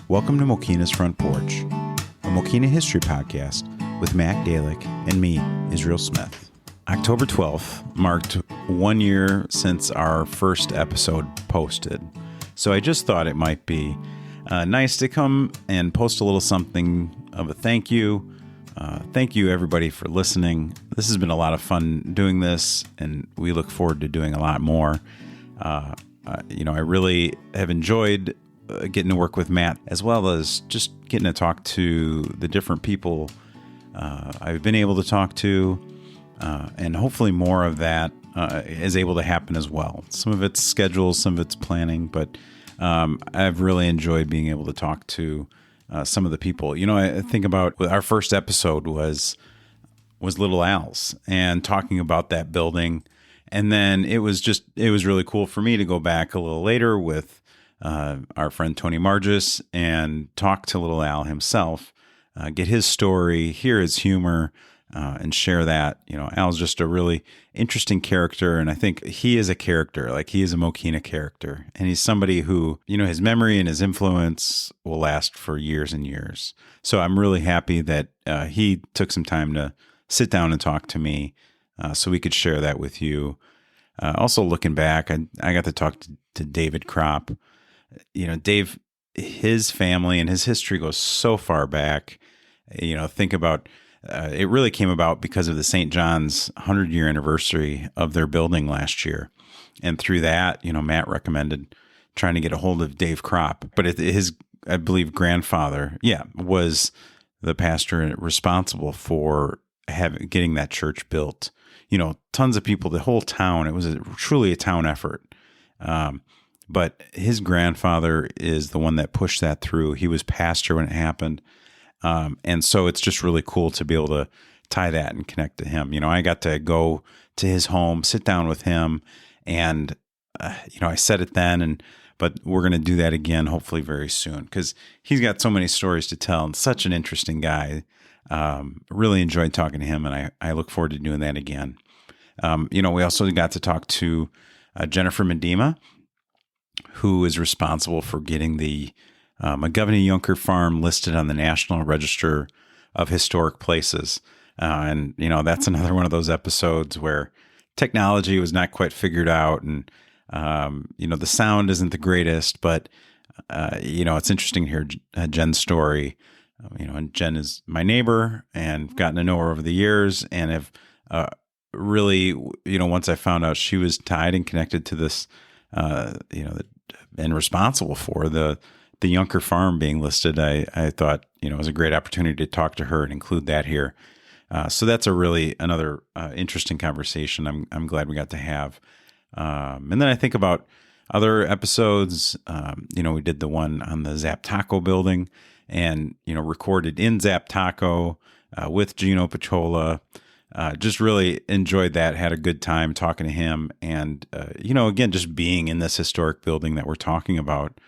Welcome to Mokena's Front Porch, a Mokena history podcast with Matt Dalick and me, Israel Smith. October 12th marked 1 year since our first episode posted, so I just thought it might be nice to come and post a little something of a thank you. Thank you, everybody, for listening. This has been a lot of fun doing this, and we look forward to doing a lot more. I really have enjoyed getting to work with Matt, as well as just getting to talk to the different people I've been able to talk to, and hopefully more of that is able to happen as well. Some of it's scheduled, some of it's planning, but I've really enjoyed being able to talk to some of the people. I think about our first episode was Little Al's and talking about that building. And then it was really cool for me to go back a little later with our friend Tony Margis and talk to Little Al himself, get his story, hear his humor, and share that. Al's just a really interesting character, and I think he is a character, like he is a Mokena character, and he's somebody who, his memory and his influence will last for years and years. So I'm really happy that he took some time to sit down and talk to me, so we could share that with you. Also, looking back, I got to talk to David Kropp. Dave, his family and his history goes so far back. Think about it really came about because of the St. John's 100-year anniversary of their building last year. And through that, Matt recommended trying to get a hold of Dave Kropp. But his, I believe, grandfather, was the pastor responsible for getting that church built. Tons of people, the whole town, it was truly a town effort. But his grandfather is the one that pushed that through. He was pastor when it happened. And so it's just really cool to be able to tie that and connect to him. I got to go to his home, sit down with him, and, I said it then, but we're going to do that again, hopefully very soon, because he's got so many stories to tell and such an interesting guy. Really enjoyed talking to him, and I look forward to doing that again. We also got to talk to Jennifer Medema, who is responsible for getting the McGovney Yunker Farm listed on the National Register of Historic Places. And that's another one of those episodes where technology was not quite figured out, and, the sound isn't the greatest, but, it's interesting to hear Jen's story. And Jen is my neighbor, and gotten to know her over the years, and have really, once I found out she was tied and connected to this, and responsible for the Yunker Farm being listed, I thought, it was a great opportunity to talk to her and include that here. So that's another interesting conversation I'm glad we got to have. And then I think about other episodes. We did the one on the Zap Taco building, and, recorded in Zap Taco with Gino Pachola. Just really enjoyed that, had a good time talking to him. And, again, just being in this historic building that we're talking about,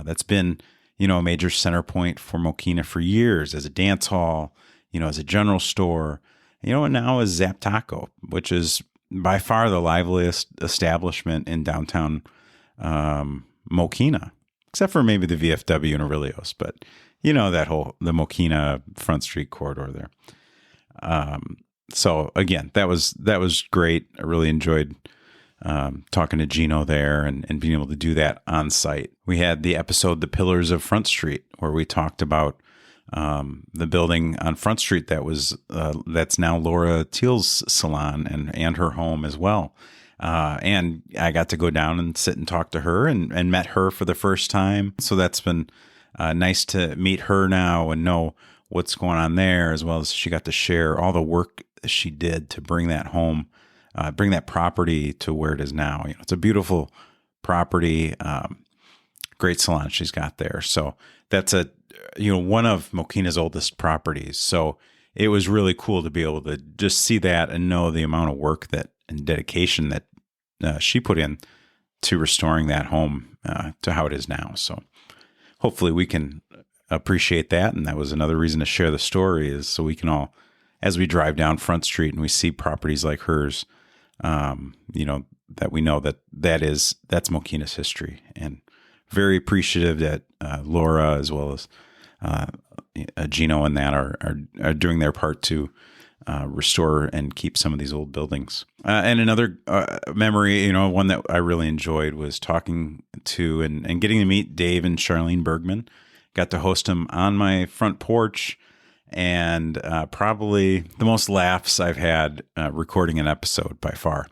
that's been, a major center point for Mokena for years, as a dance hall, as a general store, and now as Zap Taco, which is by far the liveliest establishment in downtown Mokena, except for maybe the VFW and Aurelio's, but, the Mokena Front Street corridor there. So again, that was great. I really enjoyed talking to Gino there and being able to do that on site. We had the episode, The Pillars of Front Street, where we talked about the building on Front Street that's now Laura Thiel's salon and her home as well. And I got to go down and sit and talk to her and met her for the first time. So that's been nice to meet her now and know what's going on there, as well as she got to share all the work she did to bring that home, bring that property to where it is now. It's a beautiful property, great salon she's got there. So that's one of Mokena's oldest properties. So it was really cool to be able to just see that and know the amount of work and dedication that she put in to restoring that home to how it is now. So hopefully we can appreciate that. And that was another reason to share the story, is so we can all, as we drive down Front Street and we see properties like hers, that we know that's Mokena's history, and very appreciative that Laura as well as Gino and that are doing their part to restore and keep some of these old buildings. And another memory, one that I really enjoyed was talking to and getting to meet Dave and Charlene Bergman. Got to host them on my front porch, and probably the most laughs I've had recording an episode by far.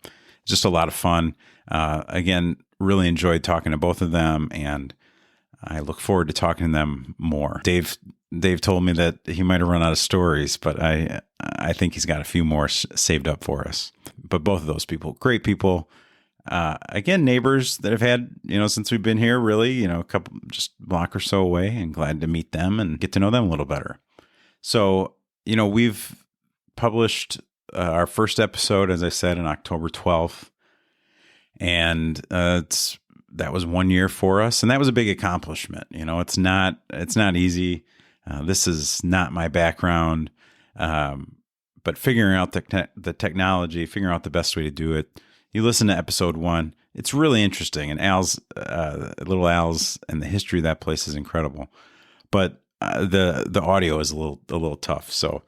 Just a lot of fun. Again, really enjoyed talking to both of them, and I look forward to talking to them more. Dave told me that he might have run out of stories, but I think he's got a few more saved up for us. But both of those people, great people. Again, neighbors that have had, since we've been here, really, a couple, just block or so away, and glad to meet them and get to know them a little better. So, we've published our first episode, as I said, on October 12th. And that was 1 year for us. And that was a big accomplishment. It's not easy. This is not my background. But figuring out the technology, figuring out the best way to do it. You listen to episode 1, it's really interesting. And little Al's and the history of that place is incredible. But the audio is a little tough. So,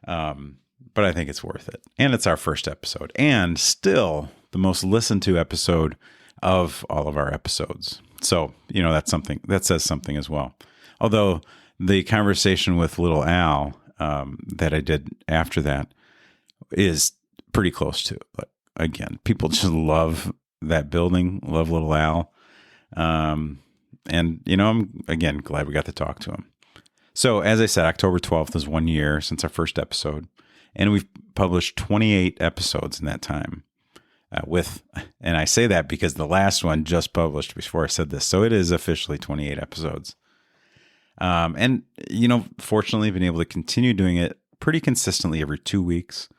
but I think it's worth it. And it's our first episode, and still the most listened to episode of all of our episodes. So, that says something as well. Although the conversation with little Al that I did after that is pretty close to it. But again, people just love that building, love little Al. And, I'm, again, glad we got to talk to him. So, as I said, October 12th is 1 year since our first episode, and we've published 28 episodes in that time. And I say that because the last one just published before I said this, so it is officially 28 episodes. And fortunately, been able to continue doing it pretty consistently every 2 weeks.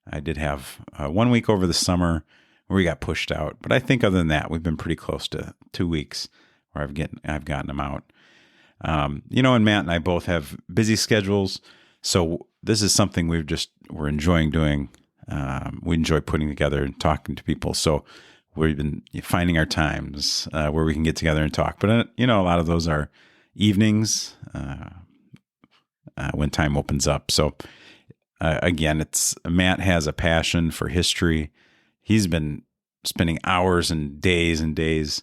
I did have 1 week over the summer where we got pushed out, but I think other than that, we've been pretty close to 2 weeks where I've gotten them out. And Matt and I both have busy schedules, so this is something we're enjoying doing. We enjoy putting together and talking to people. So we've been finding our times where we can get together and talk. But, a lot of those are evenings when time opens up. So, again, Matt has a passion for history. He's been spending hours and days,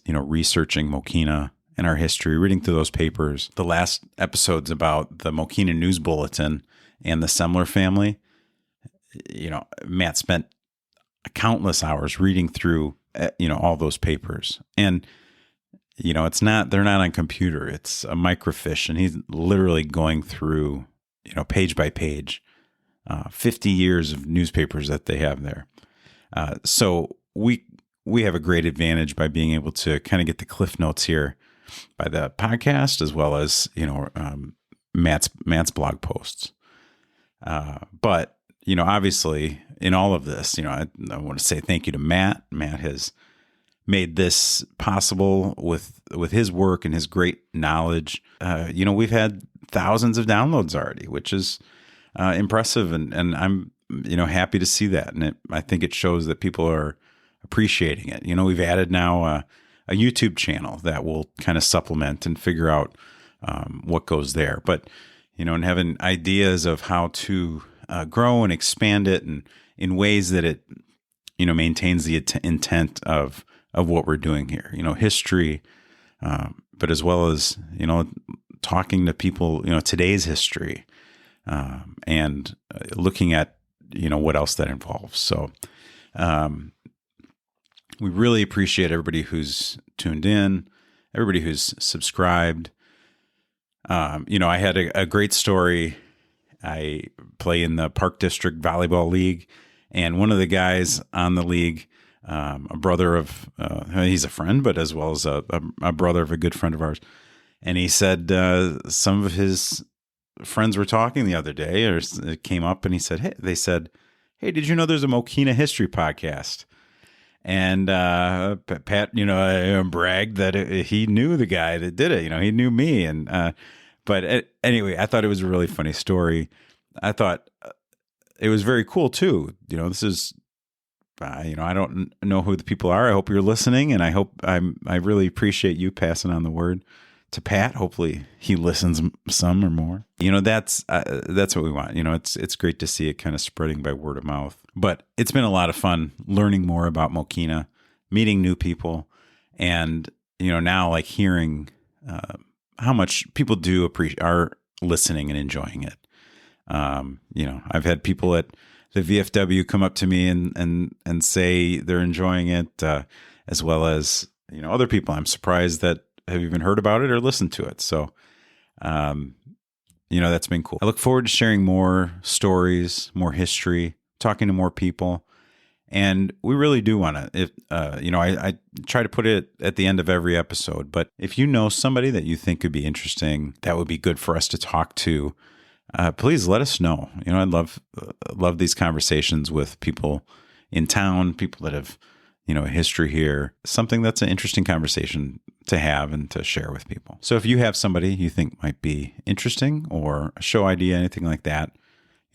researching Mokena and our history, reading through those papers. The last episode's about the Mokena News Bulletin and the Semler family. Matt spent countless hours reading through, all those papers. And, they're not on computer. It's a microfiche, and he's literally going through, page by page, 50 years of newspapers that they have there. So we have a great advantage by being able to kind of get the cliff notes here by the podcast, as well as, Matt's blog posts. But, obviously in all of this, I want to say thank you to Matt. Matt has made this possible with his work and his great knowledge. We've had thousands of downloads already, which is impressive. And I'm, happy to see that. And I think it shows that people are appreciating it. We've added now a YouTube channel that will kind of supplement and figure out what goes there. But, and having ideas of how to grow and expand it and in ways that it, maintains the intent of what we're doing here, history, but as well as, talking to people, today's history, and looking at, what else that involves. So, we really appreciate everybody who's tuned in, everybody who's subscribed. I had a great story. I play in the Park District Volleyball League, and one of the guys on the league, a brother of, he's a friend, but as well as a brother of a good friend of ours. And he said some of his friends were talking the other day, or it came up, and he said, they said, "Hey, did you know there's a Mokena history podcast?" And Pat, bragged that he knew the guy that did it. He knew me. And but anyway, I thought it was a really funny story. I thought it was very cool too. This is I don't know who the people are. I hope you're listening, and I really appreciate you passing on the word to Pat. Hopefully he listens some or more. That's what we want. It's great to see it kind of spreading by word of mouth. But it's been a lot of fun learning more about Mokena, meeting new people, and now like hearing how much people are listening and enjoying it. I've had people at the VFW come up to me and say they're enjoying it, as well as other people I'm surprised that have even heard about it or listened to it. So, that's been cool. I look forward to sharing more stories, more history, talking to more people. And we really do want to, I try to put it at the end of every episode, but if you know somebody that you think could be interesting, that would be good for us to talk to, please let us know. I love these conversations with people in town, people that have, a history here, something that's an interesting conversation to have and to share with people. So if you have somebody you think might be interesting or a show idea, anything like that,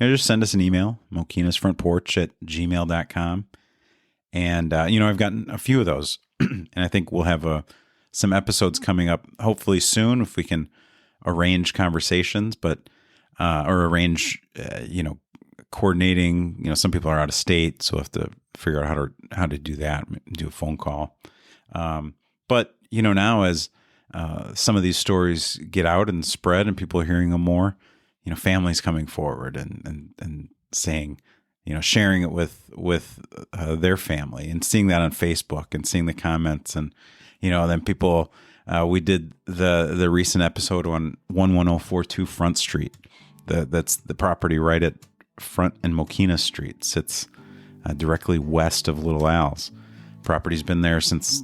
just send us an email, mokenasfrontporch@gmail.com. And, I've gotten a few of those and I think we'll have some episodes coming up hopefully soon if we can arrange conversations, but, or arrange, coordinating, some people are out of state, so we'll have to figure out how to do that, do a phone call. But, now as, some of these stories get out and spread and people are hearing them more, families coming forward and saying, sharing it with their family and seeing that on Facebook and seeing the comments and, then people, we did the recent episode on 11042 Front Street. That's the property right at Front and Mokena Street. Sits directly west of Little Al's. Property's been there since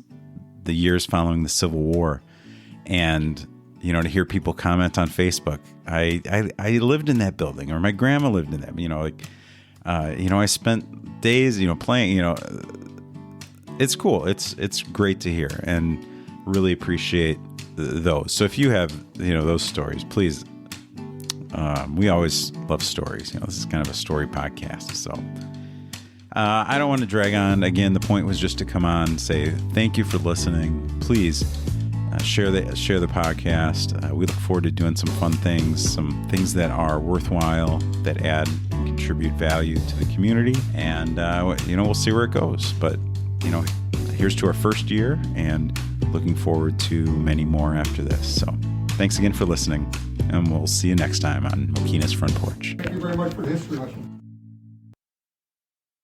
the years following the Civil War. And, to hear people comment on Facebook, I lived in that building, or my grandma lived in that, I spent days, playing, it's cool. It's great to hear and really appreciate those. So if you have, those stories, please, we always love stories. This is kind of a story podcast. So I don't want to drag on. Again, the point was just to come on, say thank you for listening. Please share the podcast. We look forward to doing some fun things, some things that are worthwhile, that add and contribute value to the community. And, we'll see where it goes. But, here's to our first year and looking forward to many more after this. So thanks again for listening, and we'll see you next time on Mokena's Front Porch. Thank you very much for the history lesson.